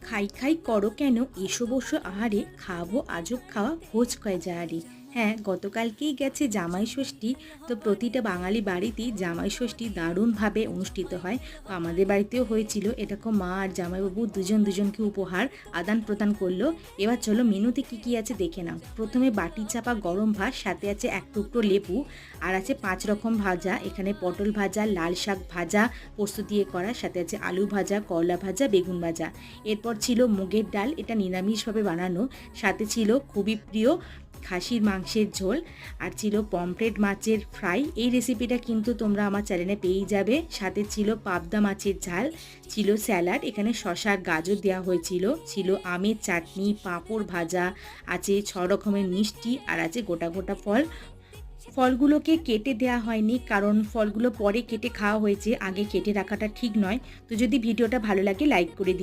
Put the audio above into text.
খাই খাই করো কেন, এসো বসো আহারে, খাবো আজব খাওয়া ভোজ কয় যাহারে। হ্যাঁ, গতকালকেই গেছে জামাই ষষ্ঠী। তো প্রতিটা বাঙালি বাড়িতেই জামাই ষষ্ঠী দারুণভাবে অনুষ্ঠিত হয়। তো আমাদের বাড়িতেও হয়েছিল। এরকম মা আর জামাইবাবু দুজন দুজনকে উপহার আদান প্রদান করলো। এবার চলো মেনুতে কি কি আছে দেখে নাও। প্রথমে বাটি চাপা গরম ভাত, সাথে আছে এক টুকরো লেবু, আর আছে 5 রকম ভাজা। এখানে পটল ভাজা, লাল শাক ভাজা পোস্ত দিয়ে করা, সাথে আছে আলু ভাজা, করলা ভাজা, বেগুন ভাজা। এরপর ছিল মুগের ডাল, এটা নিরামিষভাবে বানানো। সাথে ছিল খুবই প্রিয় খাসির মাংসের ঝোল, আর ছিল পমফ্রেট মাছের ফ্রাই। এই রেসিপিটা কিন্তু তোমরা আমার চ্যানেলে পেয়েই যাবে। সাথে ছিল পাবদা মাছের ঝাল, ছিল স্যালাড, এখানে শসা আর গাজর দেওয়া হয়েছিল, ছিল আমের চাটনি, পাঁপড় ভাজা, আছে 6 রকমের মিষ্টি, আর আছে গোটা গোটা ফল। ফলগুলোকে কেটে দেওয়া হয়নি, কারণ ফলগুলো পরে কেটে খাওয়া হয়েছে, আগে কেটে রাখাটা ঠিক নয়। তো যদি ভিডিওটা ভালো লাগে লাইক করে দিও।